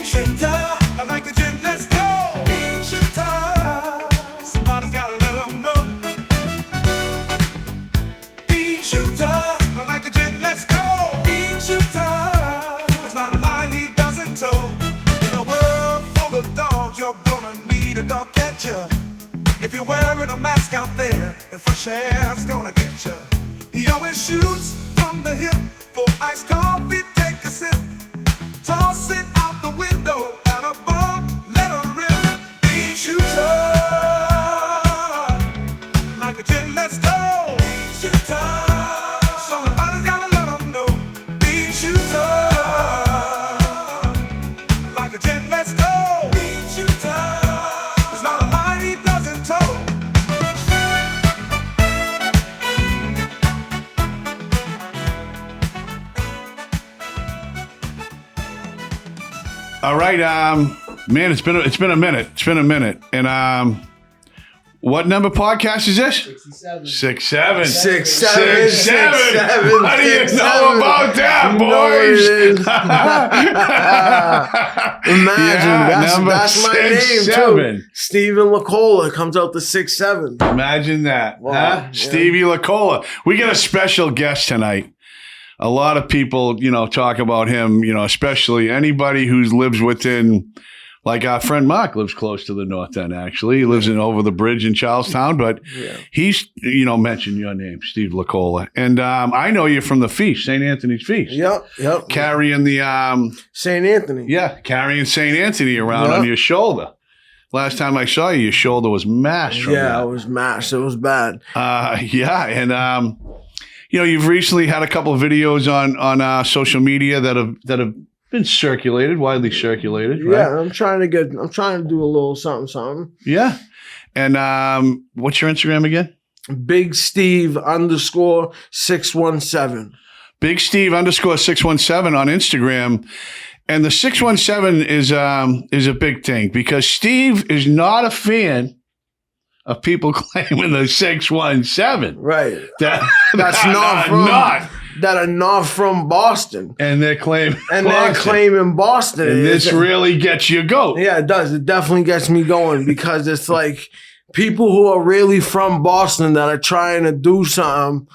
Beanshooter, I like the gym, let's go. Beanshooter, somebody's gotta let them know. Beanshooter, I like the gym, let's go. Beanshooter, it's not a line he doesn't toe. In a world full of dogs, you're gonna need a dog catcher. If you're wearing a mask out there, and fresh air's gonna get you. He always shoots from the hip. For iced coffee, take a sip. Toss it out the window. Out of ball, let her rip. Beanshooter, like a gin, let's go. Beanshooter, somebody's gotta let them know. Beanshooter, like a gin, let's go. Beanshooter, there's not a line he doesn't toe. All right, man, it's been a minute. It's been a minute. And what number podcast is this? 67. 67. What do you know about that, boys? Imagine, that's my name 67. too. Steven Lacolla comes out to 6'7". Imagine that, Wow, huh? yeah. Stevie Lacolla. We got a special guest tonight. A lot of people, talk about him, especially anybody who lives within, like our friend Mark lives close to the North End, actually. He lives over the bridge in Charlestown, but he's, mentioned your name, Steve Lacolla. And I know you from the feast, St. Anthony's Feast. Yep. Carrying the, St. Anthony. carrying St. Anthony around on your shoulder. Last time I saw you, your shoulder was mashed from that. It was mashed. It was bad. And you've recently had a couple of videos on social media that have been widely circulated. Right? Yeah, I'm trying to do a little something. Yeah. And what's your Instagram again? Big Steve _617. Big Steve _617 on Instagram. And the 617 is a big thing because Steve is not a fan of people claiming the 617. Right. That are not from Boston. And they're claiming They're claiming Boston. And this really gets you going. Yeah, it does. It definitely gets me going because it's like people who are really from Boston that are trying to do something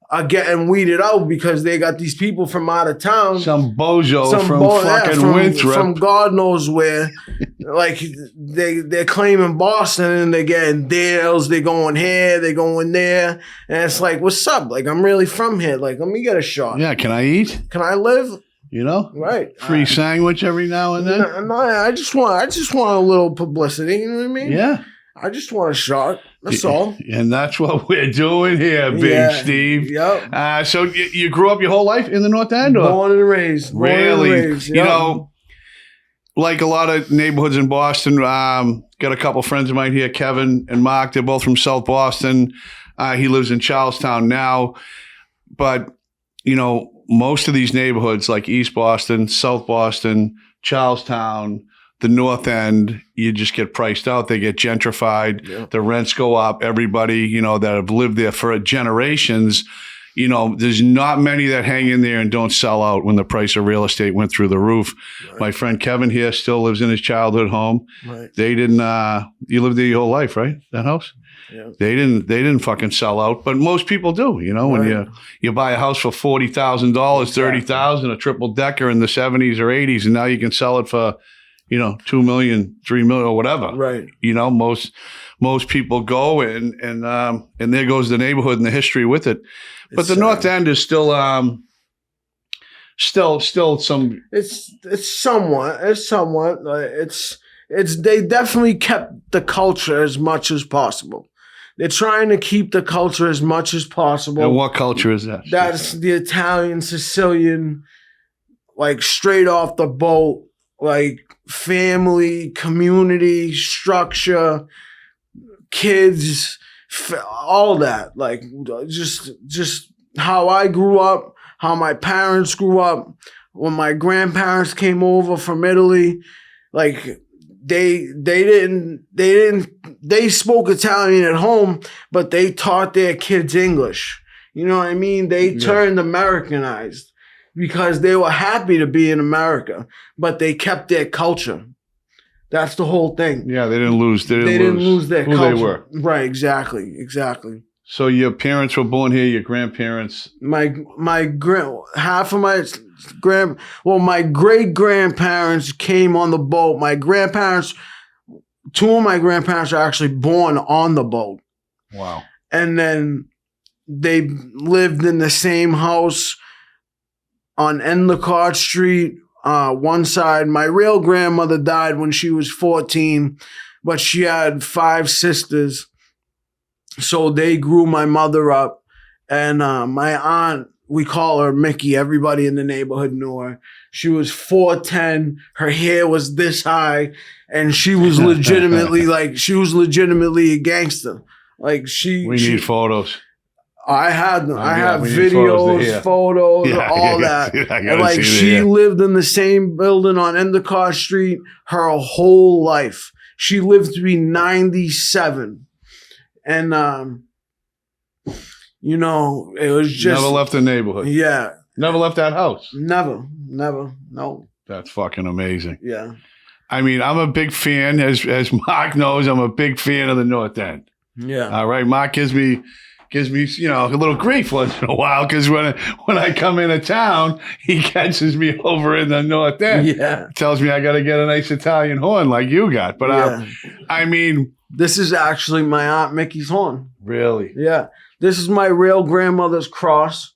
are getting weeded out because they got these people from out of town. Some bozo from fucking Winthrop. From God knows where. Like, they're claiming Boston and they're getting deals. They're going here, they're going there. And it's like, what's up? Like, I'm really from here. Like, let me get a shot. Yeah, can I eat? Can I live? Right. Free sandwich every now and then? No, I just want a little publicity. You know what I mean? Yeah. I just want a shot. That's all. And that's what we're doing here, Big Steve. Yep. So you grew up your whole life in the North End? Or? Born and raised. Really? Yep. Like a lot of neighborhoods in Boston, got a couple friends of mine here, Kevin and Mark. They're both from South Boston. He lives in Charlestown now. But, most of these neighborhoods like East Boston, South Boston, Charlestown, the North End, you just get priced out. They get gentrified. Yeah. The rents go up. Everybody, that have lived there for generations, there's not many that hang in there and don't sell out when the price of real estate went through the roof. Right. My friend Kevin here still lives in his childhood home. Right. They didn't, you lived there your whole life, right? That house? Yeah. They didn't fucking sell out, but most people do, when you buy a house for $40,000, $30,000, a triple decker in the 70s or 80s, and now you can sell it for, $2 million, $3 million, or whatever. Right. Most people go and there goes the neighborhood and the history with it. But the North End is still some. It's somewhat. They definitely kept the culture as much as possible. They're trying to keep the culture as much as possible. And what culture is that? That's the Italian, Sicilian, like straight off the boat, like family, community, structure, kids, all that. Like just how I grew up, how my parents grew up, when my grandparents came over from Italy, like they spoke Italian at home, but they taught their kids English. You know what I mean? They turned Americanized. because they were happy to be in America, but they kept their culture. That's the whole thing. Yeah, they didn't lose. They didn't lose their who culture. they were. Right, exactly. So your parents were born here, your grandparents. My great grandparents came on the boat. Two of my grandparents are actually born on the boat. Wow. And then they lived in the same house on Endicott Street. One side, my real grandmother died when she was 14, but she had 5 sisters. So they grew my mother up. And my aunt, we call her Mickey. Everybody in the neighborhood knew her. She was 4'10". Her hair was this high. And she was legitimately a gangster. Like We need photos. I had them. I have we need videos, photos, all that. And like she lived in the same building on Endicott Street her whole life. She lived to be 97. And it was just never left the neighborhood. Yeah. Never left that house. Never. No. That's fucking amazing. Yeah. I mean, I'm a big fan, as Mark knows, I'm a big fan of the North End. Yeah. All right. Mark gives me a little grief once in a while because when I come into town, he catches me over in the North End. Yeah. Tells me I got to get a nice Italian horn like you got. But I mean, this is actually my Aunt Mickey's horn. Really? Yeah. This is my real grandmother's cross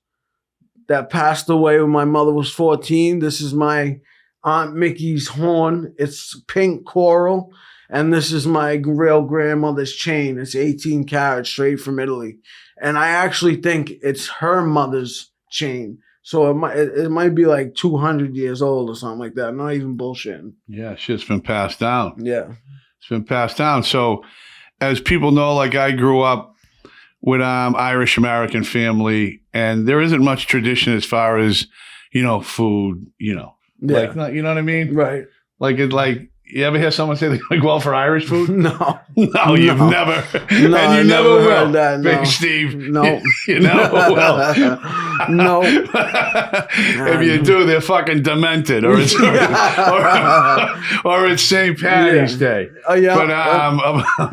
that passed away when my mother was 14. This is my Aunt Mickey's horn. It's pink coral. And this is my real grandmother's chain. It's 18 karat straight from Italy. And I actually think it's her mother's chain. So it might be like 200 years old or something like that. I'm not even bullshitting. Yeah, shit's been passed down. Yeah. It's been passed down. So as people know, like I grew up with Irish American family, and there isn't much tradition as far as, food, like, you know what I mean? Right. You ever hear someone say they go out for Irish food? No. No, you've never. No, and you never will. Heard that, no. Big Steve. No. You never will. No. If you do, they're fucking demented. Or it's, or it's St. Patty's Day. Oh, yeah. But I'm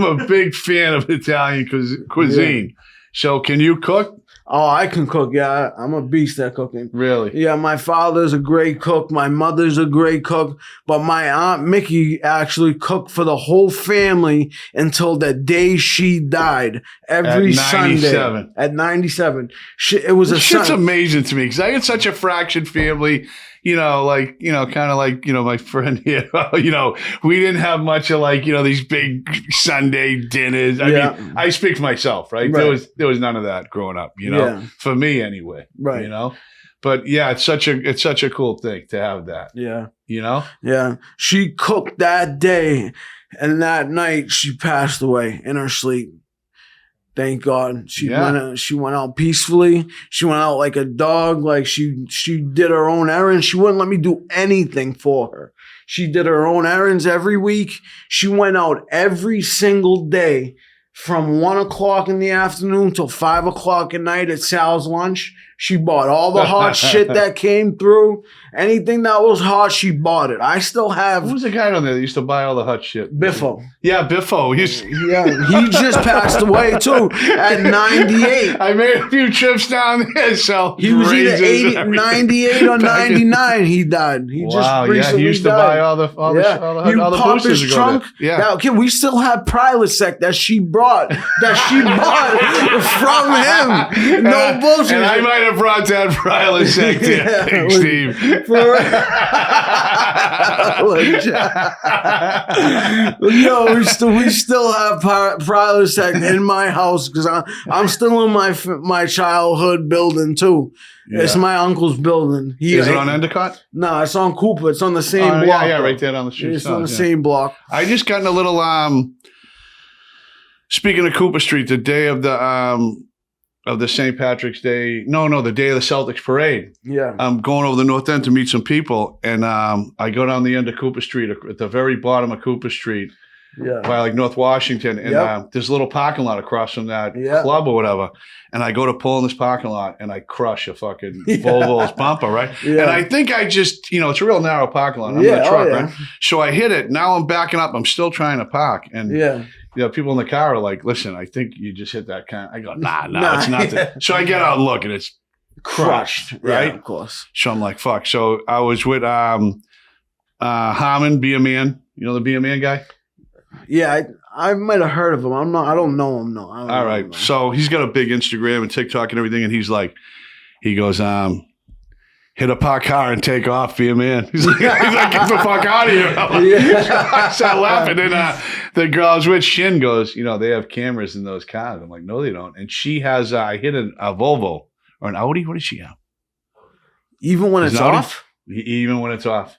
a big fan of Italian cuisine. Yeah. So can you cook? Oh, I can cook. Yeah, I'm a beast at cooking. Really? Yeah, my father's a great cook. My mother's a great cook. But my Aunt Mickey actually cooked for the whole family until the day she died. Every Sunday. At 97. Shit's amazing to me because I had such a fractured family. Kind of like, my friend here, we didn't have much of these big Sunday dinners. I mean, I speak for myself, right? There was none of that growing up, for me anyway, right. But yeah, it's such a cool thing to have that. Yeah. Yeah. She cooked that day and that night she passed away in her sleep. Thank God. She went out peacefully. She went out like a dog. Like she did her own errands. She wouldn't let me do anything for her. She did her own errands every week. She went out every single day from 1 o'clock in the afternoon till 5 o'clock at night at Sal's lunch. She bought all the hot shit that came through. Anything that was hot, she bought it. I still have... Who was the guy on there that used to buy all the hot shit? Biffo. Yeah, Biffo. He just passed away, too, at 98. I made a few trips down there, so... He was either 98 or 99 he died. He just recently he used to buy all the pop his trunk. Yeah. Now, okay, we still have Prilosec that she bought from him. No bullshit. And I might have brought that Prilosec to Steve. We still have Prilosec in my house because I'm still in my childhood building too. Yeah. It's my uncle's building. Is it on Endicott? No, it's on Cooper. It's on the same block. Yeah, right there on the street. It's on the same block. I just got in a little. Speaking of Cooper Street, the day of the St. Patrick's Day. No, the day of the Celtics parade. Yeah. I'm going over the North End to meet some people, and I go down the end of Cooper Street, at the very bottom of Cooper Street. Yeah. by like North Washington, and Yep. there's a little parking lot across from that Yeah. club or whatever. And I go to pull in this parking lot, and I crush a fucking Yeah. Volvo's bumper, right? Yeah. And I think I just, it's a real narrow parking lot. I'm in Yeah, a truck, oh, yeah. right? So I hit it. Now I'm backing up. I'm still trying to park, and Yeah. people in the car are like, "Listen, I think you just hit that kind." I go, "Nah, Nah, it's not." yeah. So I get out and look, and it's crushed, right? Yeah, of course. So I'm like, "Fuck." So I was with Harmon, Be a Man. You know the Be a Man guy? Yeah, I might have heard of him. I don't know him. No. I don't All know right. him, no. So he's got a big Instagram and TikTok and everything. And he goes, hit a parked car and take off, Be a Man. He's like, get the fuck out of here. I started laughing. And the girl I was with, Shin, goes, they have cameras in those cars. I'm like, no, they don't. And she has, I hit a Volvo or an Audi. What does she have? Even when Is it's it Audi? off? Even when it's off.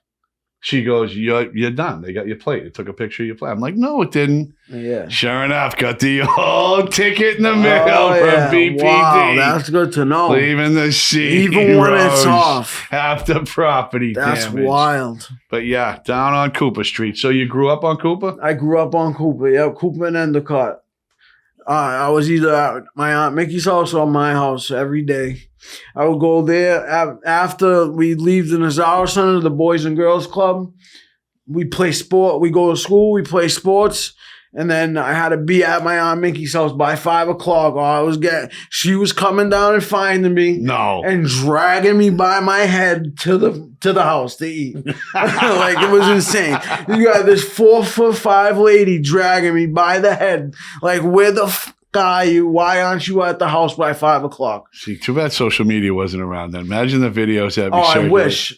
She goes, you're done. They got your plate. It took a picture of your plate. I'm like, no, it didn't. Yeah. Sure enough, got the old ticket in the mail from BPD. Wow, that's good to know. Leaving the scene. Even when it's roads, off. half the property That's damage. wild. But yeah, down on Cooper Street. So you grew up on Cooper? I grew up on Cooper. Yeah, Cooper and Endicott. I was either at my Aunt Mickey's house or my house every day. I would go there after we leave the Nazaro Center, the Boys and Girls Club. We play sport. We go to school. We play sports. And then I had to be at my Aunt Mickey's house by 5 o'clock. Or she was coming down and finding me. No. And dragging me by my head to the house to eat. Like, it was insane. You got this 4'5" lady dragging me by the head. Like, where the fuck are you? Why aren't you at the house by 5 o'clock? See, too bad social media wasn't around then. Imagine the videos that we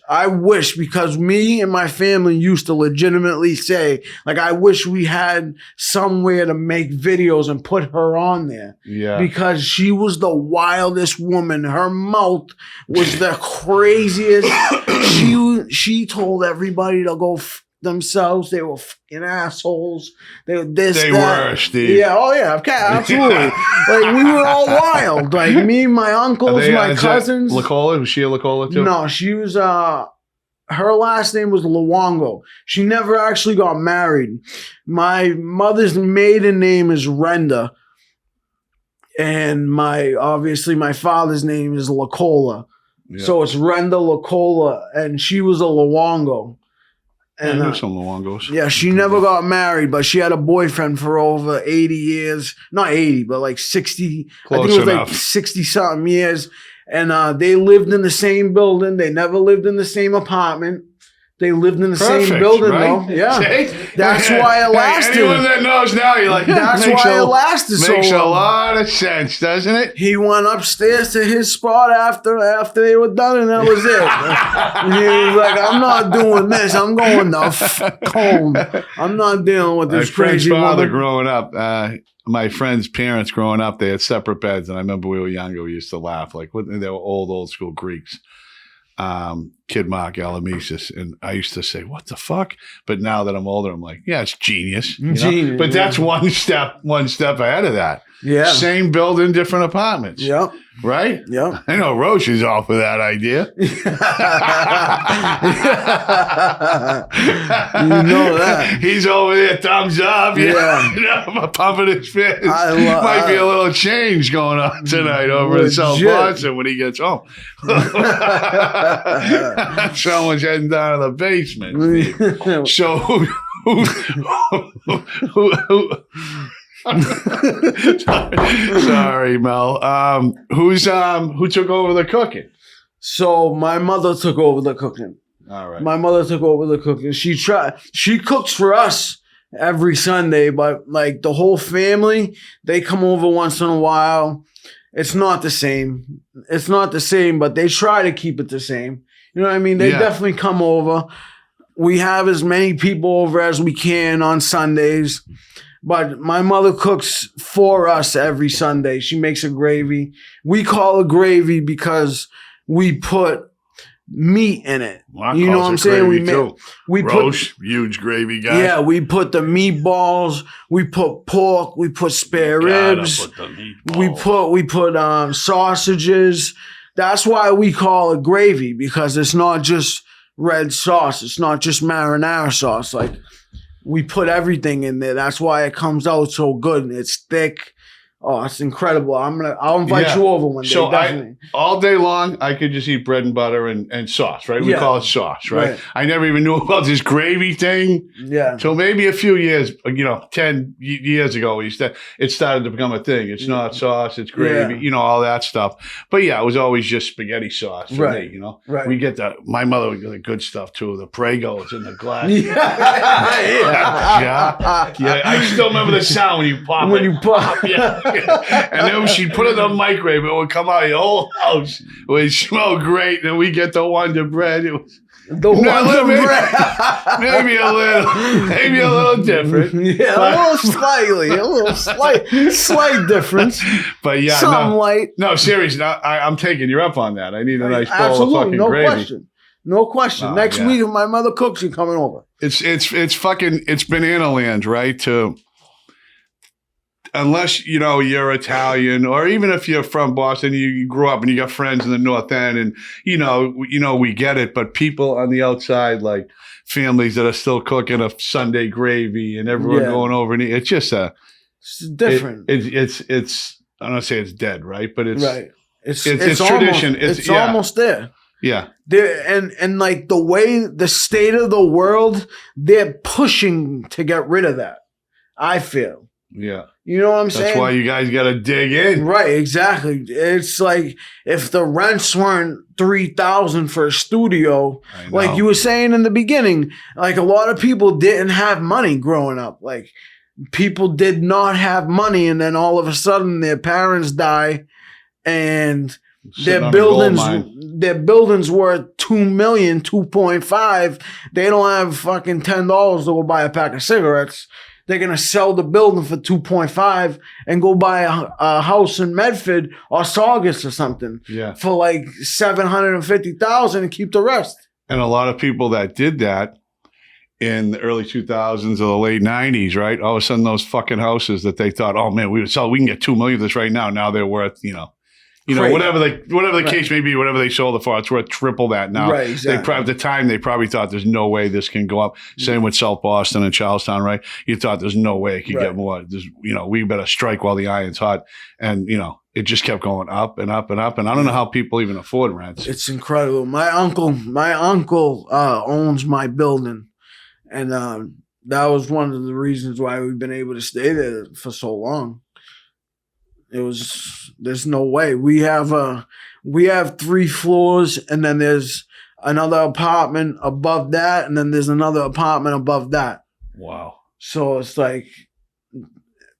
I wish, because me and my family used to legitimately say, like, I wish we had somewhere to make videos and put her on there. Yeah. Because she was the wildest woman. Her mouth was the craziest. She told everybody to go themselves. They were fucking assholes. They were this, They that. were, Steve. Yeah, oh yeah, okay, absolutely. Like, we were all wild. Like, me, my uncles, my cousins. Lacolla? Was she a Lacolla too? No, she was her last name was Luongo. She never actually got married. My mother's maiden name is Renda. And obviously my father's name is Lacolla. Yeah. So it's Renda Lacolla, and she was a Luongo. And I knew some Luongos. yeah, she never got married, but she had a boyfriend for over 80 years. Not 80, but like 60. Close I think it was enough. like 60-something years. And they lived in the same building. They never lived in the same apartment. They lived in the same building, right? though. Yeah. See? That's why it lasted. Anyone that knows now, you're like, That's why it lasted so Makes a long. lot of sense, doesn't it? He went upstairs to his spot after they were done, and that was it. And he was like, I'm not doing this. I'm going the fuck home. I'm not dealing with this My friend's crazy father woman. growing up, my friend's parents growing up, they had separate beds. And I remember we were younger, we used to laugh. Like, they were old school Greeks. Kid Mark Alamesis. And I used to say, what the fuck? But now that I'm older, I'm like, yeah, it's genius. You know? Genius, But yeah. that's one step ahead of that. Yeah. Same building, different apartments. Yep. Right? Yep. I know Roche is all for that idea. You know that. He's over there, thumbs up. Yeah. You know, pumping his fist. I Might be a little change going on tonight over in South Legit. Boston when he gets home. Someone's heading down to the basement. So sorry, Mel. Who took over the cooking? So my mother took over the cooking. All right. My mother took over the cooking. She cooks for us every Sunday, but like the whole family, they come over once in a while. It's not the same. It's not the same, but they try to keep it the same. You know what I mean? They definitely come over. We have as many people over as we can on Sundays. But my mother cooks for us every Sunday. She makes a gravy. We call it gravy because we put meat in it. Well, You know what I'm saying? We Roche, huge gravy guy. yeah, we put the meatballs, we put pork, we put spare ribs, we put sausages. That's why we call it gravy, because it's not just red sauce. It's not just marinara sauce. Like, We put everything in there. That's why it comes out so good and it's thick. Oh, it's incredible. I'll invite you over one day. So definitely. All day long, I could just eat bread and butter and sauce, right? We call it sauce, right? I never even knew about this gravy thing. Yeah. So maybe a few years, 10 years ago, it started to become a thing. It's not sauce, it's gravy, all that stuff. But yeah, it was always just spaghetti sauce for me, Right. We get my mother would get the good stuff too. The Prego, in the glass. Yeah. I still remember the sound when you pop it. Yeah. And then she'd put it in the microwave, it would come out your whole house. It would smell great. And then we get the Wonder Bread. It was Wonder Bread. maybe a little different. Yeah, a little slight difference. But yeah, something light. No, seriously, I'm taking you up on that. I need a nice bowl of fucking gravy. No question. Next week, if my mother cooks, you're coming over. It's banana land, right? Unless, you're Italian, or even if you're from Boston, you grew up and you got friends in the North End and, we get it. But people on the outside, like families that are still cooking a Sunday gravy and everyone going over and it's just it's different. It's I don't want to say it's dead, right? But it's right. It's tradition. It's almost there. Yeah. And like the state of the world, they're pushing to get rid of that. I feel. Yeah. You know what I'm saying? That's why you guys got to dig in. Right, exactly. It's like if the rents weren't $3,000 for a studio, like you were saying in the beginning, like a lot of people didn't have money growing up. Like people did not have money, and then all of a sudden their parents die and their buildings worth $2 million, 2.5. They don't have fucking $10 to go buy a pack of cigarettes. They're going to sell the building for 2.5 and go buy a house in Medford or Saugus or something for like $750,000 and keep the rest. And a lot of people that did that in the early 2000s or the late 90s, right? All of a sudden those fucking houses that they thought, oh man, we can get $2 million of this right now. Now they're worth, whatever the case may be, whatever they sold it for, it's worth triple that now. Right, exactly. At the time, they probably thought there's no way this can go up. Same with South Boston and Charlestown, right? You thought there's no way it could get more. We better strike while the iron's hot. And, it just kept going up and up and up. And I don't know how people even afford rents. It's incredible. My uncle owns my building. And that was one of the reasons why we've been able to stay there for so long. There's no way. We have 3 floors, and then there's another apartment above that, and then there's another apartment above that. Wow. So it's like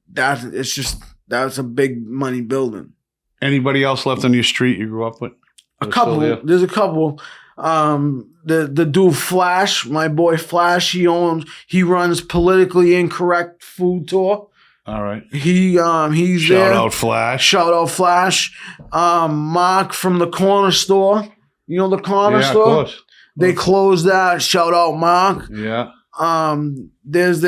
that's a big money building. Anybody else left on your street you grew up with? A couple. There's a couple. The dude Flash, my boy Flash, he runs Politically Incorrect Food Tour. All right. He's there. Shout out Flash. Mark from the corner store. You know the corner store? Of course. They closed that. Shout out Mark. Yeah. There's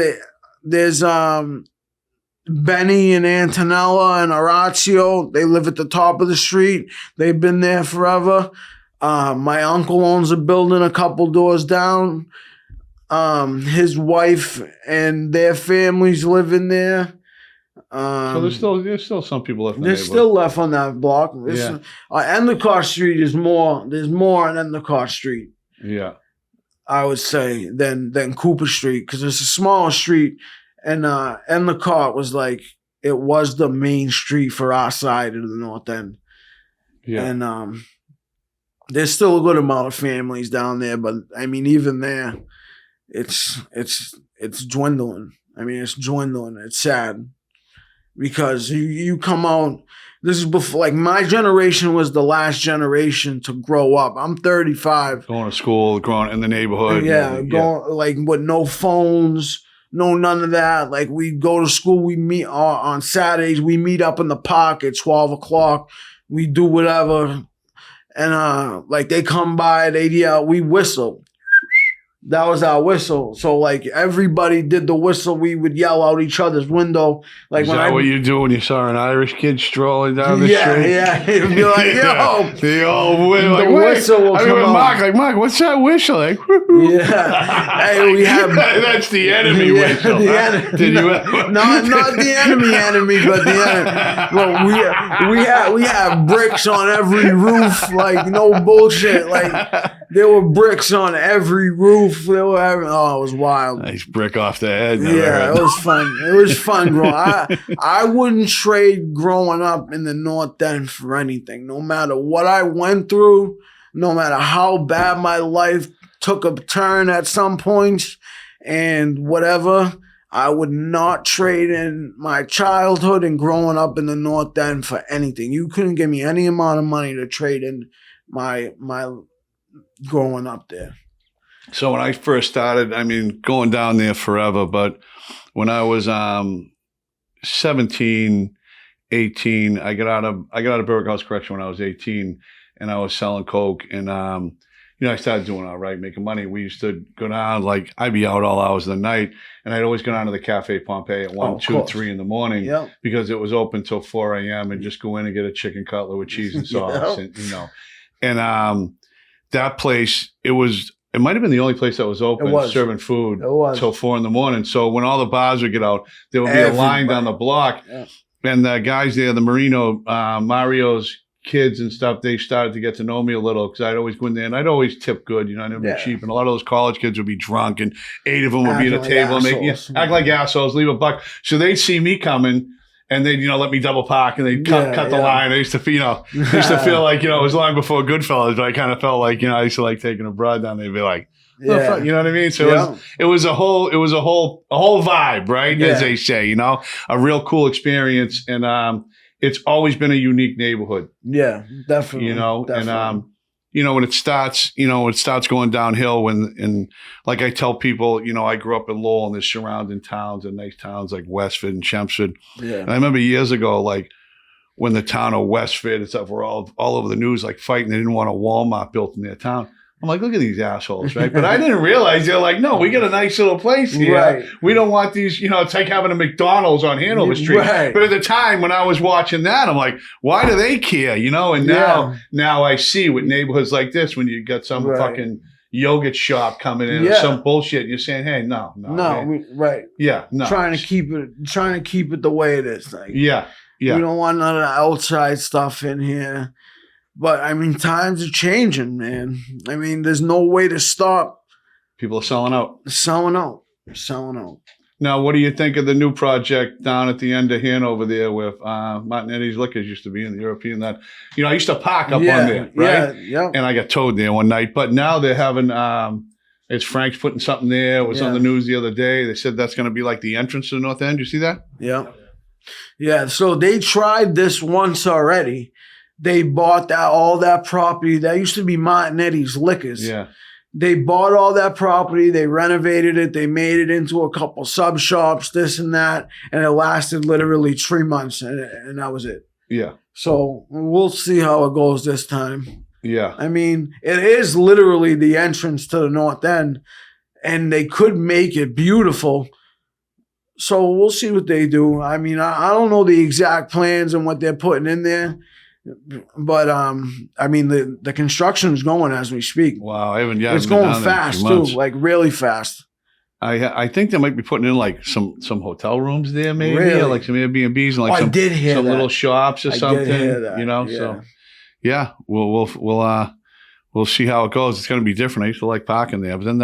Benny and Antonella and Orazio. They live at the top of the street. They've been there forever. My uncle owns a building a couple doors down. His wife and their families live in there. So there's still some people left. There's still left on that block. Endicott Street is more. There's more on Endicott Street. Yeah, I would say than Cooper Street because it's a smaller street, and Endicott was like it was the main street for our side of the North End. Yeah, and there's still a good amount of families down there, but I mean even there, it's dwindling. I mean it's dwindling. It's sad. Because you come out, this is before, like my generation was the last generation to grow up. I'm 35. Going to school, growing in the neighborhood. Going like with no phones, no none of that. Like we go to school, we meet on Saturdays, we meet up in the park at 12 o'clock. We do whatever. And like they come by, they yell, we whistle. That was our whistle. So like everybody did the whistle. We would yell out each other's window. Like Is that what you do when you saw an Irish kid strolling down the street? Yeah, he'd be like, yo, the old the whistle will come out. Mark, what's that whistle? Like, yeah. Hey, we have that's the enemy whistle. The huh? Did you ever? not the enemy, but the enemy. Well, we have bricks on every roof, like no bullshit. Like there were bricks on every roof. It was wild. Nice brick off the head. Yeah, it was fun. It was fun growing. I wouldn't trade growing up in the North End for anything. No matter what I went through, no matter how bad my life took a turn at some points, and whatever, I would not trade in my childhood and growing up in the North End for anything. You couldn't give me any amount of money to trade in my growing up there. So when I first started, I mean, going down there forever, but when I was 17, 18, I got out of Berwick House Correction when I was 18, and I was selling coke, and I started doing all right, making money. We used to go down, like I'd be out all hours of the night, and I'd always go down to the Cafe Pompeii at 1, 2, 3 in the morning because it was open till 4 a.m. and just go in and get a chicken cutlet with cheese and sauce, and that place, it might have been the only place that was open serving food till 4 in the morning. So when all the bars would get out, there would be a line down the block. Yeah. And the guys there, the Marino, Mario's kids and stuff, they started to get to know me a little because I'd always go in there and I'd always tip good. I never be cheap. And a lot of those college kids would be drunk and 8 of them would be at a table and act like assholes, leave a buck. So they'd see me coming. And they'd, let me double park, and they'd cut the line. I used to feel, like, it was long before Goodfellas, but I kind of felt like, I used to like taking a broad down. They'd be like, you know what I mean? So it was a whole vibe, right? As they say, a real cool experience. And it's always been a unique neighborhood. Yeah, definitely. Definitely. And when it starts going downhill, and like I tell people, I grew up in Lowell and there's surrounding towns and nice towns like Westford and Chelmsford. Yeah. And I remember years ago, like when the town of Westford and stuff were all over the news, like fighting, they didn't want a Walmart built in their town. I'm like, look at these assholes, right? But I didn't realize they're like, no, we got a nice little place here. Right. We don't want these, it's like having a McDonald's on Hanover Street. Right. But at the time when I was watching that, I'm like, why do they care? And now I see with neighborhoods like this, when you got some fucking yogurt shop coming in or some bullshit, you're saying, hey, no. Right. Yeah, no. Trying to keep it the way it is. Like, yeah. We don't want none of the outside stuff in here. But, times are changing, man. There's no way to stop. People are selling out. Selling out. Now, what do you think of the new project down at the end of Hanover there with Martinetti's Liquors used to be in the European that, I used to park up on there, right? Yeah. And I got towed there one night. But now they're having, it's Frank's putting something there. It was on the news the other day. They said that's going to be like the entrance to the North End. You see that? Yeah. Yeah, so they tried this once already. They bought all that property. That used to be Martinetti's Liquors. Yeah. They bought all that property. They renovated it. They made it into a couple sub shops, this and that. And it lasted literally 3 months. And that was it. Yeah. So we'll see how it goes this time. Yeah. It is literally the entrance to the North End. And they could make it beautiful. So we'll see what they do. I don't know the exact plans and what they're putting in there. But the construction is going as we speak. Wow, it's going fast too, like really fast. I think they might be putting in like some hotel rooms there, maybe, or like some Airbnbs and like some little shops or something. Did hear that. So yeah, we'll see how it goes. It's going to be different. I used to like parking there, but then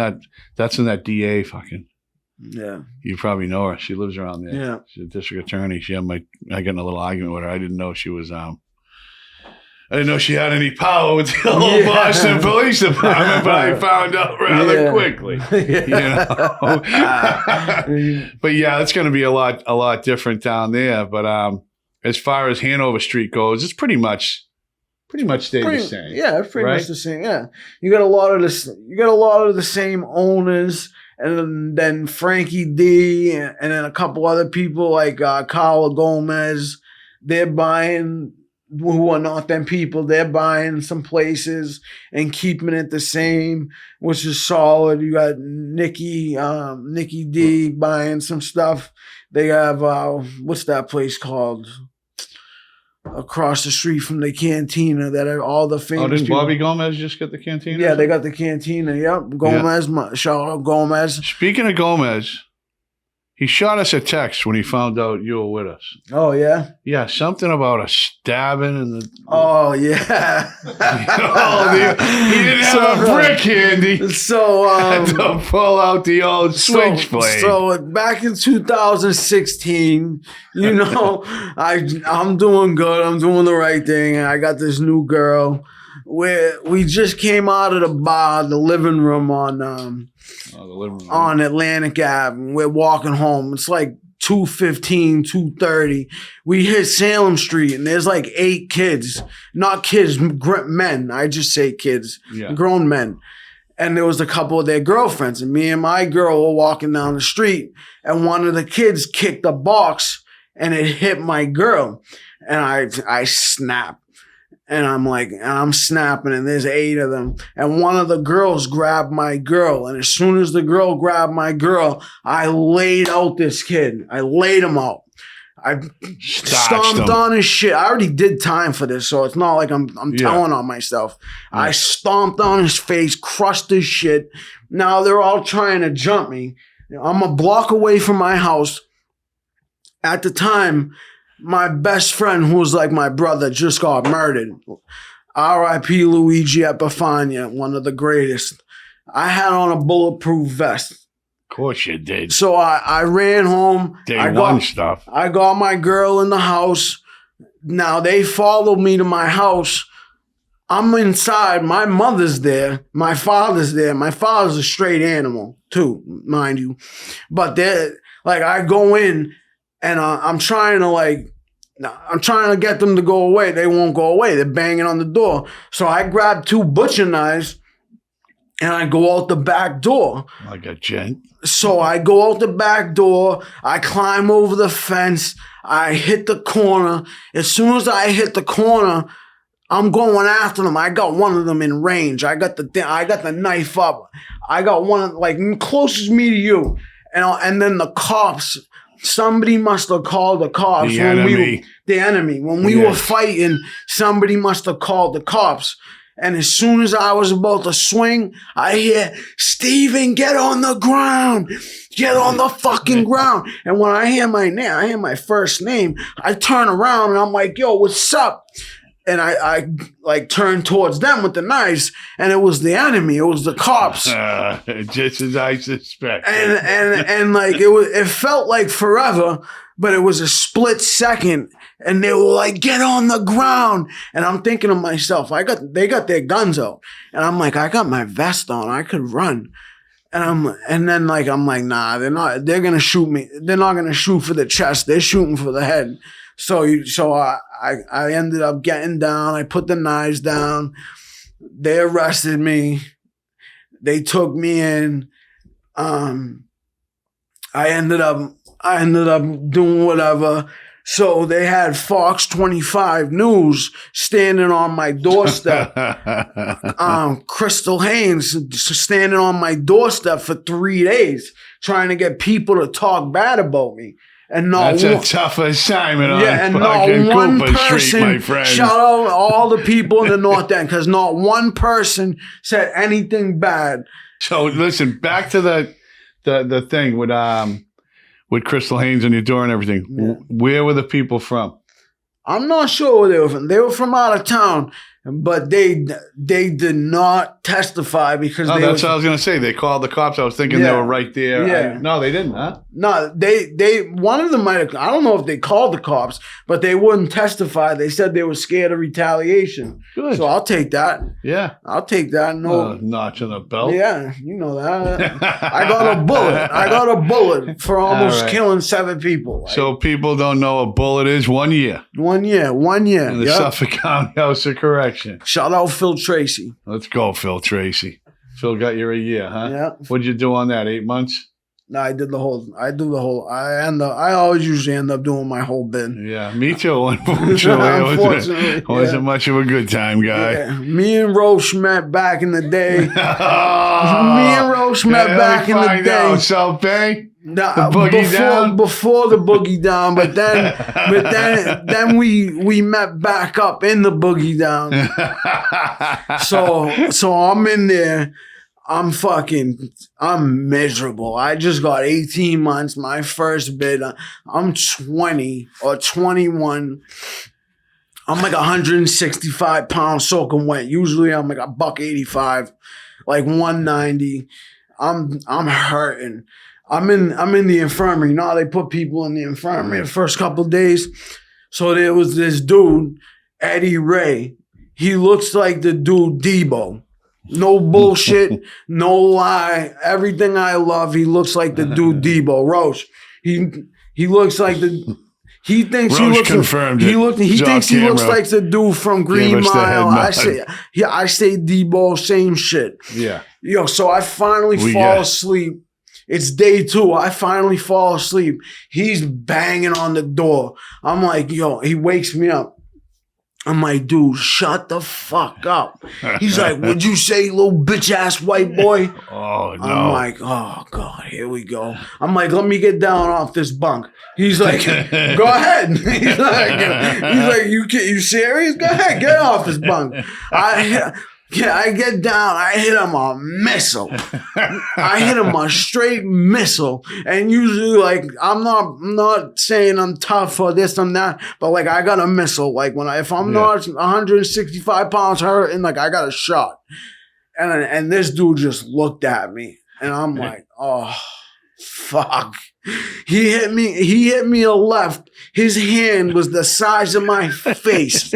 that's in that DA fucking. Yeah, you probably know her. She lives around there. Yeah, she's a district attorney. I got in a little argument with her. I didn't know she was I didn't know she had any power with the old Boston Police Department, but I found out rather quickly. But yeah, it's going to be a lot different down there. But as far as Hanover Street goes, it's pretty much stayed the same. Yeah, it's pretty much the same. Yeah, you got a lot of this. You got a lot of the same owners, and then Frankie D, and then a couple other people like Carla Gomez. They're buying who are not them people, they're buying some places and keeping it the same, which is solid. You got Nikki D buying some stuff. They have what's that place called? Across the street from the cantina that are all the famous. Oh, didn't people. Bobby Gomez just get the cantina? Yeah, they got the cantina. Yep, Gomez. Shout out Gomez. Speaking of Gomez, he shot us a text when he found out you were with us. Oh yeah. Yeah, something about a stabbing and the. Oh yeah. He didn't have a brick handy. So Had to pull out the old switchblade. So back in 2016, you know, I'm doing good. I'm doing the right thing. I got this new girl. We just came out of the bar, the living room on on Atlantic Ave. We're walking home. It's like 2:15, 2:30. We hit Salem Street, and there's like 8 kids. Not kids, men. I just say kids. Yeah. Grown men. And there was a couple of their girlfriends. And me and my girl were walking down the street, and one of the kids kicked a box, and it hit my girl. And I snapped. And I'm snapping, and there's 8 of them. And one of the girls grabbed my girl. And as soon as the girl grabbed my girl, I laid out this kid. I laid him out. I stomped on his shit. I already did time for this, so it's not like I'm telling on myself. Yeah. I stomped on his face, crushed his shit. Now they're all trying to jump me. I'm a block away from my house. At the time, my best friend, who was like my brother, just got murdered. R.I.P. Luigi Epifania, one of the greatest. I had on a bulletproof vest. Of course you did. So I ran home. Day one stuff. I got my girl in the house. Now they followed me to my house. I'm inside. My mother's there. My father's there. My father's a straight animal too, mind you. But they're like, I go in. And I'm trying to get them to go away. They won't go away. They're banging on the door. So I grab 2 butcher knives and I go out the back door. Like a gent. So I go out the back door. I climb over the fence. I hit the corner. As soon as I hit the corner, I'm going after them. I got one of them in range. I got the knife up. I got one like closest me to you. And then the cops. Somebody must have called the cops. The enemy. When we were fighting, somebody must have called the cops. And as soon as I was about to swing, I hear, Steven, get on the ground. Get on the fucking ground. And when I hear my name, I hear my first name, I turn around and I'm like, yo, what's up? And I like turned towards them with the knives, and it was the enemy. It was the cops. Just as I suspect. And like it felt like forever, but it was a split second. And they were like, "Get on the ground!" And I'm thinking to myself, they got their guns out, and I'm like, I got my vest on, I could run. And then I'm like, nah, they're gonna shoot me. They're not gonna shoot for the chest. They're shooting for the head. So I ended up getting down. I put the knives down. They arrested me. They took me in. I ended up doing whatever. So they had Fox 25 News standing on my doorstep. Crystal Haynes standing on my doorstep for 3 days, trying to get people to talk bad about me. And that's a tough assignment on fucking Cooper Street, my friend. Shout out all the people in the North End, because not one person said anything bad. So listen, back to the thing with Crystal Haynes on your door and everything. Yeah. Where were the people from? I'm not sure where they were from. They were from out of town, but they did not testify because that's what I was going to say. They called the cops. I was thinking they were right there. Yeah. No, they didn't, huh? No, they one of them might have, I don't know if they called the cops, but they wouldn't testify. They said they were scared of retaliation. Good. So I'll take that. Yeah. I'll take that. No notch on the belt. Yeah, you know that. I got a bullet for almost killing 7 people. So people don't know a bullet is 1 year. 1 year. In the Suffolk County House of Correction. Shout out Phil Tracy. Let's go, Phil Tracy. Phil got you a year, huh? Yeah. What'd you do on that? 8 months? No, I do the whole. I always usually end up doing my whole bit. Yeah, me too. Unfortunately, it wasn't much of a good time, guy. Yeah. Me and Roche met back in the day. Me and Roche met back in the day. South Bay. Before the boogie down, but then we met back up in the boogie down. So I'm in there. I'm miserable. I just got 18 months, my first bid. I'm 20 or 21. I'm like 165 pounds soaking wet. Usually I'm like $185, like 190. I'm hurting. I'm in the infirmary. You know how they put people in the infirmary the first couple of days? So there was this dude, Eddie Ray. He looks like the dude Debo. No bullshit, no lie. Everything I love, he looks like the dude Debo. Roche. He looks like the. He thinks Roche he looks. Confirmed he it. look. He thinks he looks like the dude from Green Mile. I say Debo. Same shit. Yeah. Yo, so I finally fall asleep. It's day 2. I finally fall asleep. He's banging on the door. I'm like, yo. He wakes me up. I'm like, dude, shut the fuck up. He's like, what'd you say, little bitch ass white boy? Oh, no. I'm like, oh, God, here we go. I'm like, let me get down off this bunk. He's like, go ahead. He's like, you serious? Go ahead, get off this bunk. I get down. I hit him a missile. I hit him a straight missile. And usually, like, I'm not saying I'm tough or this and that, but like I got a missile. Like if I'm not 165 pounds hurting, like I got a shot. And this dude just looked at me, and I'm like, oh, fuck. He hit me a left. His hand was the size of my face.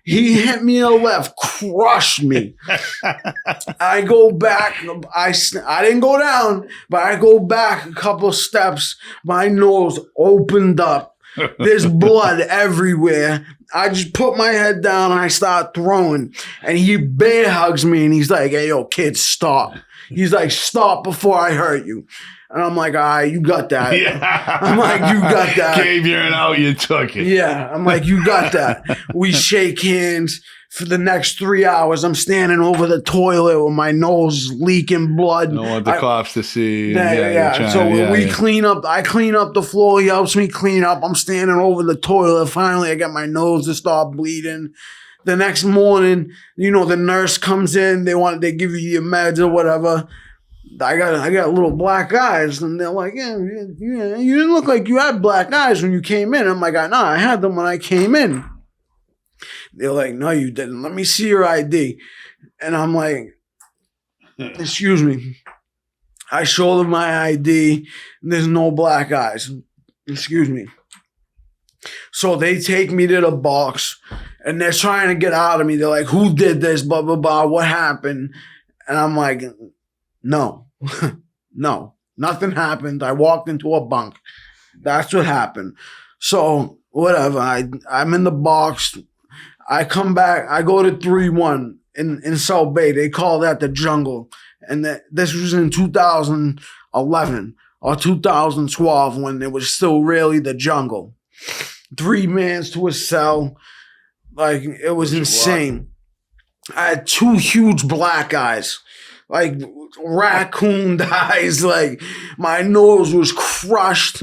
He hit me a left, crushed me. I go back. I didn't go down, but I go back a couple steps. My nose opened up. There's blood everywhere. I just put my head down and I start throwing. And he bear hugs me and he's like, hey, yo, kid, stop. He's like, stop before I hurt you. And I'm like, all right, you got that. Yeah. I'm like, you got that. Gave you an out, you took it. Yeah. I'm like, you got that. We shake hands for the next 3 hours. I'm standing over the toilet with my nose leaking blood. Don't want the cops to see. We clean up. I clean up the floor. He helps me clean up. I'm standing over the toilet. Finally, I get my nose to start bleeding. The next morning, the nurse comes in. They give you your meds or whatever. I got little black eyes, and they're like, yeah, you didn't look like you had black eyes when you came in. I'm like, no, I had them when I came in. They're like, no, you didn't. Let me see your ID. And I'm like, excuse me. I show them my ID, and there's no black eyes. Excuse me. So they take me to the box, and they're trying to get out of me. They're like, who did this, blah, blah, blah, what happened? And I'm like, no. No, nothing happened. I walked into a bunk. That's what happened. So whatever. I'm in the box. I come back. I go to 3-1 in South Bay. They call that the jungle. And this was in 2011 or 2012 when it was still really the jungle. 3 mans to a cell. Like, it was insane. I had 2 huge black eyes. Like raccoon eyes, like my nose was crushed,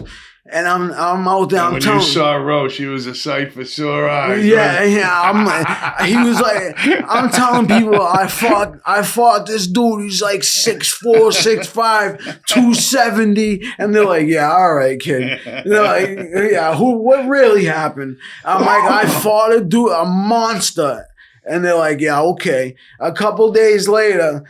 and I'm out there. When you saw Roche, he was a sight for sore eyes. Yeah, right? yeah. He was like, I'm telling people, I fought this dude. He's like 6'4", 6'5", 270, and they're like, yeah, all right, kid. They're like, yeah, what really happened? I'm like, I fought a monster, and they're like, yeah, okay. A couple days later,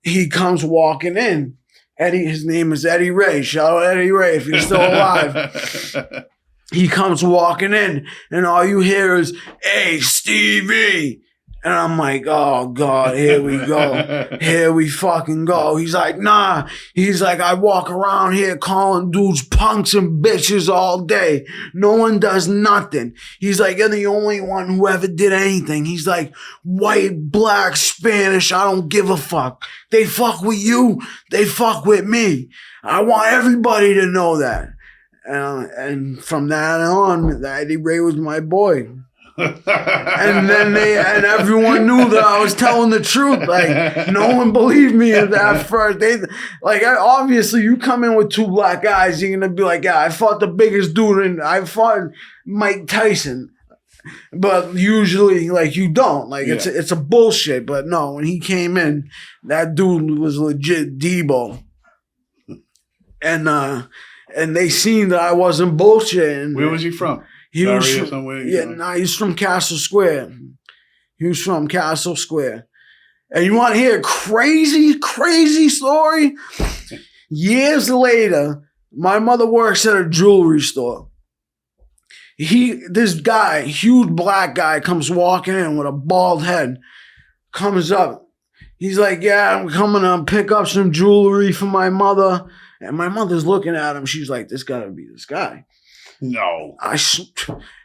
he comes walking in. His name is Eddie Ray. Shout out Eddie Ray if you're still alive. He comes walking in, and all you hear is, hey, Stevie. And I'm like, oh, God, here we go. Here we fucking go. He's like, nah. He's like, I walk around here calling dudes punks and bitches all day. No one does nothing. He's like, you're the only one who ever did anything. He's like, white, black, Spanish, I don't give a fuck. They fuck with you. They fuck with me. I want everybody to know that. And from that on, Eddie Ray was my boy. And then and everyone knew that I was telling the truth. Like, no one believed me at that first. Obviously, you come in with two black guys, you're gonna be like, yeah, I fought the biggest dude, and I fought Mike Tyson. But usually, like, you don't. Like, it's a bullshit. But no, when he came in, that dude was legit Debo. And they seen that I wasn't bullshitting. Where was he from? He's from Castle Square. He was from Castle Square. And you want to hear a crazy, crazy story? Years later, my mother works at a jewelry store. This guy, huge black guy, comes walking in with a bald head, comes up. He's like, yeah, I'm coming to pick up some jewelry for my mother. And my mother's looking at him. She's like, this gotta be this guy. No.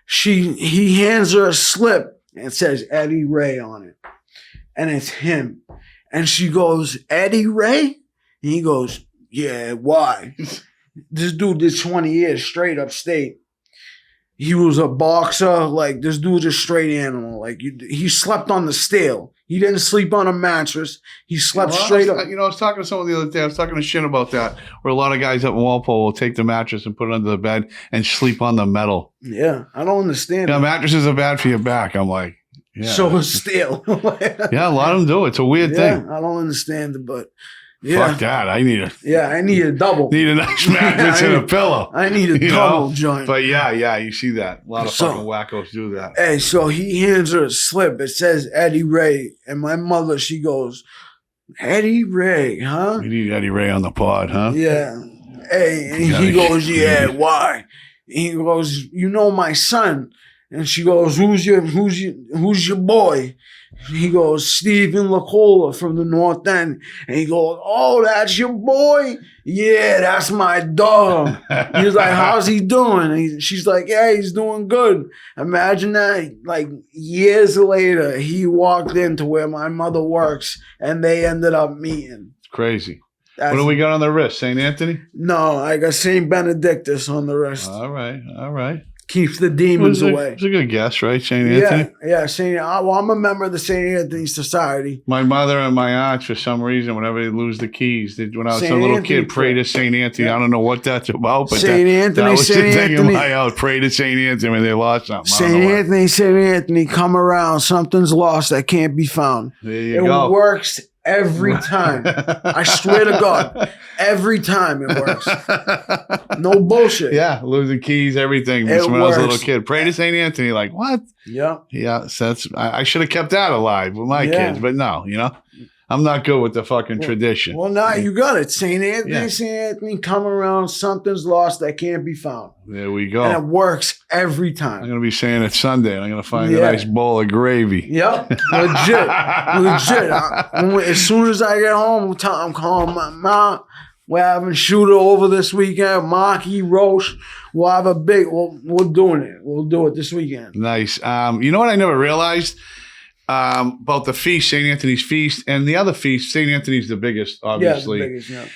He hands her a slip and it says Eddie Ray on it. And it's him. And she goes, Eddie Ray? And he goes, yeah, why? This dude did 20 years straight upstate. He was a boxer. Like, this dude's a straight animal. Like, he slept on the steel. He didn't sleep on a mattress. He slept straight up. I was talking to someone the other day. I was talking to Shin about that, where a lot of guys up in Walpole will take the mattress and put it under the bed and sleep on the metal. Yeah, I don't understand. Mattresses are bad for your back. I'm like, yeah. So is steel. Yeah, a lot of them do. It's a weird thing. I don't understand it, but yeah. Fuck that. I need a double. Need a nice mattress and a pillow. I need a double joint. But yeah, you see that. A lot of fucking wackos do that. Hey, so he hands her a slip. It says Eddie Ray. And my mother, she goes, Eddie Ray, huh? We need Eddie Ray on the pod, huh? Yeah. Hey, and he goes, yeah, why? And he goes, you know my son. And she goes, who's your boy? He goes, Steven Lacolla from the North End. And he goes, oh, that's your boy? Yeah, that's my dog. He's like, how's he doing? And she's like, yeah, he's doing good. Imagine that. Like, years later, he walked into where my mother works, and they ended up meeting. It's crazy. What do we got on the wrist? St. Anthony? No, I got St. Benedictus on the wrist. All right. Keeps the demons away. It's a good guess, right? St. Anthony? Yeah, I'm a member of the St. Anthony Society. My mother and my aunts, for some reason, whenever they lose the keys, when I was a little kid, pray to St. Anthony. Yeah. I don't know what that's about, but that was the thing in my house. Pray to St. Anthony when they lost something. St. Anthony, come around. Something's lost that can't be found. There you go. It works every time. I swear to God. Every time it works. No bullshit. Yeah, losing keys, everything. When I was a little kid. Pray to St. Anthony. Like, what? Yeah. Yeah, so I should have kept that alive with my kids, but no, I'm not good with the fucking tradition. Well, now you got it. St. Anthony, come around. Something's lost that can't be found. There we go. And it works every time. I'm going to be saying it Sunday, and I'm going to find a nice bowl of gravy. Yep. Legit. As soon as I get home, I'm calling my mom. We're having shooter over this weekend. Maki, Roche. We'll have we're doing it. We'll do it this weekend. Nice. You know what I never realized? About the feast, St. Anthony's feast, and the other feast. St. Anthony's the biggest, obviously. Yeah, the biggest, yeah.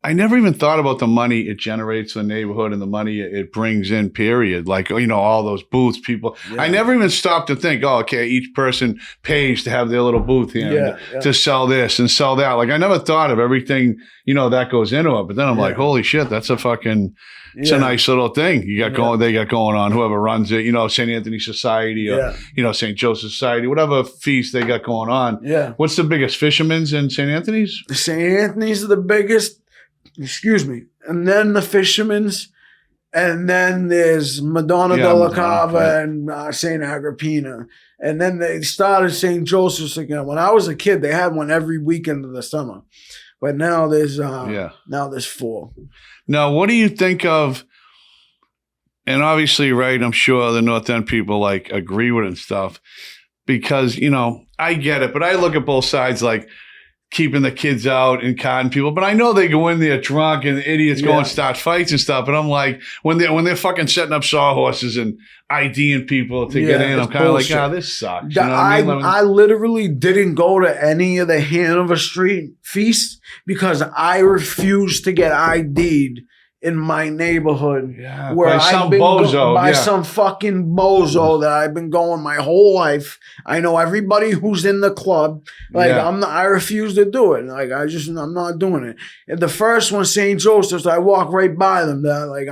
I never even thought about the money it generates in the neighborhood and the money it brings in, period. Like, all those booths, people. Yeah. I never even stopped to think, each person pays to have their little booth here to sell this and sell that. Like, I never thought of everything, that goes into it. But then I'm like, holy shit, that's a fucking... It's a nice little thing they got going on, whoever runs it, St. Anthony Society or, St. Joseph Society, whatever feast they got going on. Yeah. What's the biggest, Fisherman's and St. Anthony's? St. Anthony's are the biggest, and then the Fisherman's, and then there's Madonna della Cava and St. Agrippina. And then they started St. Joseph's again. When I was a kid, they had one every weekend of the summer. But now there's 4. Now, what do you think of, and obviously, right, I'm sure the North End people agree with it and stuff, because, I get it, but I look at both sides like keeping the kids out and cotton people. But I know they go in there drunk and idiots go and start fights and stuff. And I'm like, when they're fucking setting up sawhorses and IDing people to get in, I'm kind of like, this sucks. You know what I mean? I literally didn't go to any of the Hanover Street feasts because I refused to get ID'd in my neighborhood where I've been by some fucking bozo that I've been going my whole life. I know everybody who's in the club. Like I refuse to do it. Like I'm not doing it. And the first one, St. Joseph's, I walk right by them. Like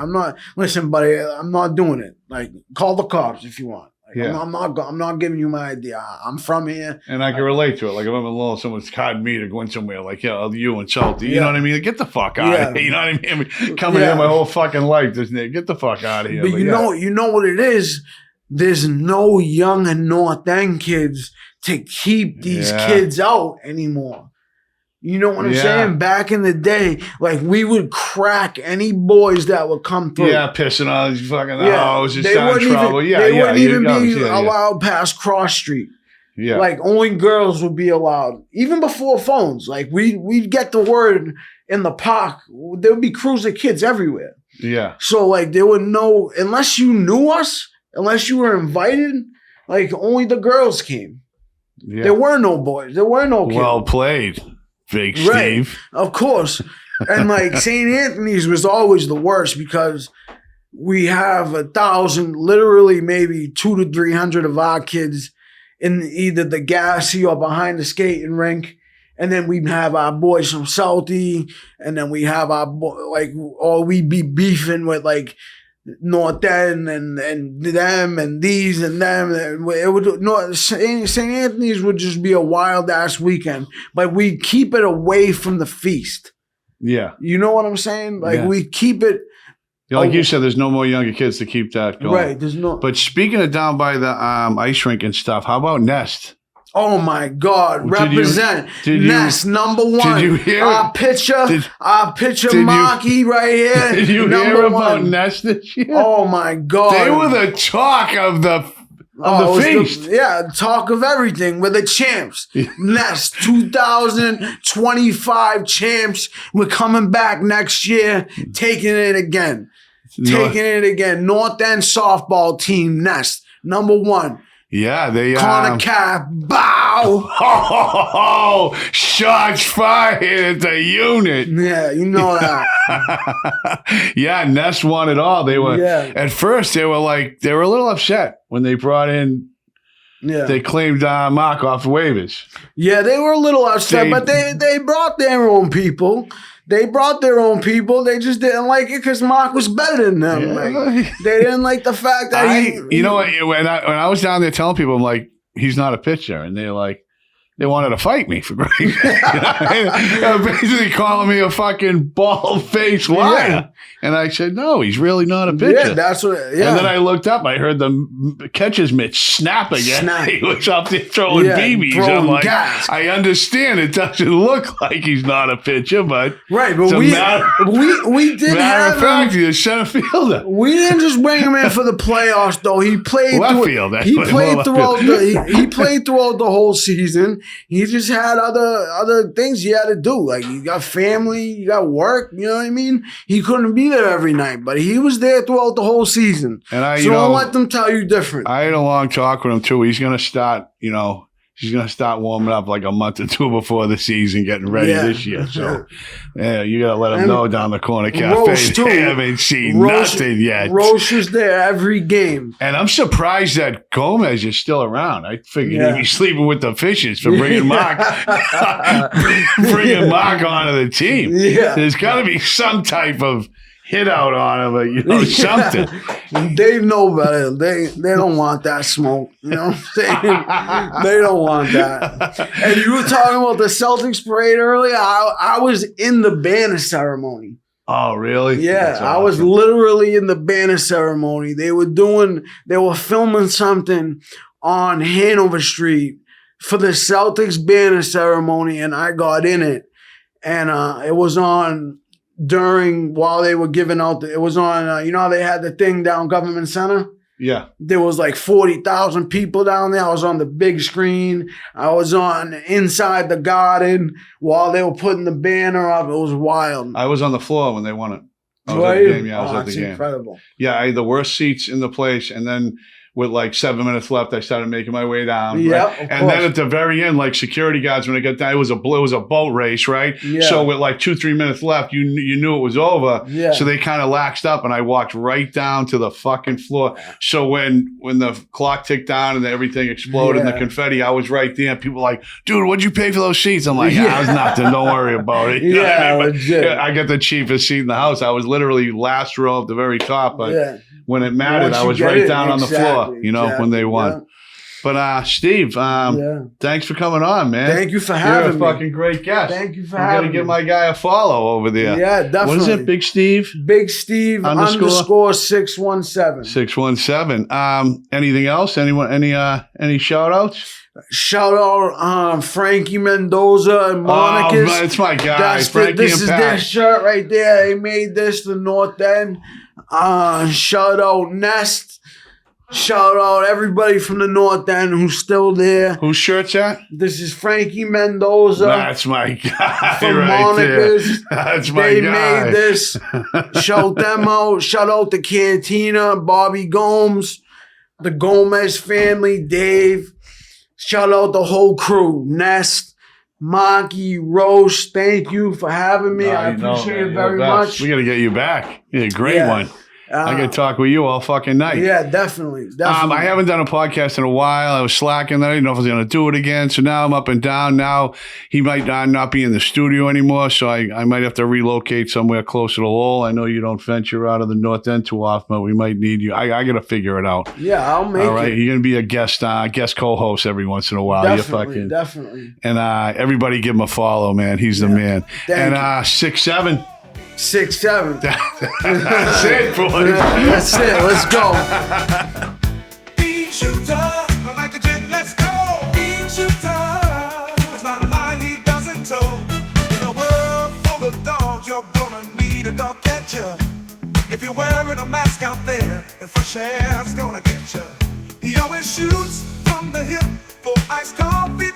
listen, buddy, I'm not doing it. Like call the cops if you want. I'm not giving you my idea. I'm from here. And I can relate to it. Like if I'm alone, someone's carding me to go in somewhere, like, you and Salty. You know what I mean? Like, get the fuck out of here. You know what I mean? Coming here my whole fucking life, doesn't it? Get the fuck out of here. But you know what it is? There's no young and North End kids to keep these kids out anymore. You know what I'm saying? Back in the day, like we would crack any boys that would come through. Yeah, pissing on these fucking houses, they wouldn't trouble. They wouldn't even be allowed past Cross Street. Yeah. Like only girls would be allowed. Even before phones. Like we'd get the word in the park. There would be crews of kids everywhere. Yeah. So like there were no, unless you knew us, unless you were invited, like only the girls came. Yeah. There were no boys. There were no kids. Well played. Big Steve. Of course. And like St. Anthony's was always the worst because we have 1,000, literally maybe 200 to 300 of our kids in either the gassy or behind the skating rink. And then we'd have our boys from Salty. And then we have our or we'd be beefing with like North End and them and these and them. It would St. Anthony's would just be a wild ass weekend, but we keep it away from the feast. Yeah, you know what I'm saying? Like we keep it. Like you said, there's no more younger kids to keep that going. Right, there's no. But speaking of down by the ice rink and stuff, how about Nest? Oh my God! Represent Nest #1. Did you hear our picture? Our picture, Marky, right here. Did you hear about Nest this year? Oh my God! They were the talk of the feast. Talk of everything. We're the champs. Nest 2025 champs. We're coming back next year, taking it again. North End softball team. Nest #1. Yeah, they Corner cap, bow. Oh, shots fired at the unit. Yeah, you know that. Yeah, Nest won it all. They were at first they were a little upset when they brought in. Yeah, they claimed Mark off waivers. Yeah, they were a little upset, but they brought their own people. They brought their own people. They just didn't like it because Mark was better than them. Yeah. Like, they didn't like the fact that when I was down there telling people, I'm like, he's not a pitcher. And they're like, they wanted to fight me for great. Basically calling me a fucking bald-faced liar. Yeah. And I said, no, he's really not a pitcher. Yeah, that's what. Yeah. And then I looked up. I heard the catcher's mitt snap again. He was up there throwing BBs. I'm like, I understand it doesn't look like he's not a pitcher, but right. But we did matter of fact, he's a center fielder. We didn't just bring him in for the playoffs, though. He played left field. He played throughout the whole season. He just had other things he had to do. Like, you got family, you got work, you know what I mean? He couldn't be there every night, but he was there throughout the whole season. And don't let them tell you different. I had a long talk with him, too. He's going to start, he's going to start warming up like a month or two before the season, getting ready this year. So, you got to let him know down the corner cafe. They haven't seen nothing yet. Roche is there every game. And I'm surprised that Gomez is still around. I figured he'd be sleeping with the fishes for bringing Mark onto the team. Yeah. There's got to be some type of hit out on him, or something. They know better. They don't want that smoke. You know what I'm saying? They don't want that. And you were talking about the Celtics parade earlier. I was in the banner ceremony. Oh, really? Yeah, awesome. I was literally in the banner ceremony. They were filming something on Hanover Street for the Celtics banner ceremony, and I got in it. And it was on while they were giving out, it was on, how they had the thing down Government Center? Yeah. There was like 40,000 people down there. I was on the big screen. I was on inside the Garden while they were putting the banner up. It was wild. I was on the floor when they won it. I was Were at the you? game. Yeah, I was at the That's game. incredible. Yeah, I had the worst seats in the place, and then with like 7 minutes left, I started making my way down. Yeah, right? of And then course. at the very end, like security guards, when I got down, it was a boat race, right? Yeah. So with like 2-3 minutes left, you knew it was over. Yeah. So they kind of laxed up, and I walked right down to the fucking floor. So when the clock ticked down and everything exploded and the Yeah. confetti, I was right there. And people were like, "Dude, what'd you pay for those seats?" I'm like, "Yeah, it was nothing. Don't worry about it." You know what I Yeah, mean? But, legit. yeah, I got the cheapest seat in the house. I was literally last row at the very top, but. Yeah. When it mattered, Once I you was get right it, down on the floor, exactly, you know, when they won. yeah. But Steve, Yeah. thanks for coming on, man. Thank you for You're having a me. fucking great guest. Thank you for I'm having gonna give me. my guy a follow over there. Yeah, definitely. What is it, Big Steve? Big Steve Underscore? 617. 617. Anything else? Any shout outs? Shout out Frankie Mendoza and Monica's. Oh, it's my guy, Frankie this and is Pat. their shirt right there. They made this the North End. Shout out Nest. Shout out everybody from the North End who's still there. Whose shirt's that? This is Frankie Mendoza. That's my guy From right Monica's. there. That's my They guy. made this. Shout them out. Shout out to Cantina, Bobby Gomes, the Gomez family, Dave. Shout out the whole crew. Nest, Monkey, Roche. Thank you for having me. I appreciate it very much. We got to get you back. You're a great Yeah. one. I could talk with you all fucking night. Yeah, definitely. I haven't done a podcast in a while. I was slacking. I didn't know if I was going to do it again. So now I'm up and down. Now he might not be in the studio anymore. So I might have to relocate somewhere closer to Lowell. I know you don't venture out of the North End too often, but we might need you. I got to figure it out. Yeah, I'll make it. All right. You're going to be a guest co-host every once in a while. Definitely, definitely. And everybody give him a follow, man. He's the man. Thank you. 6'7". 6'7". That's it, boys. That's it. Let's go. Beanshooter, I like a jet, let's go. Beanshooter, it's not a line he doesn't tow. In a world full of dogs, you're gonna need a dog catcher. If you're wearing a mask out there, and fresh air's gonna get you. He always shoots from the hip for iced coffee.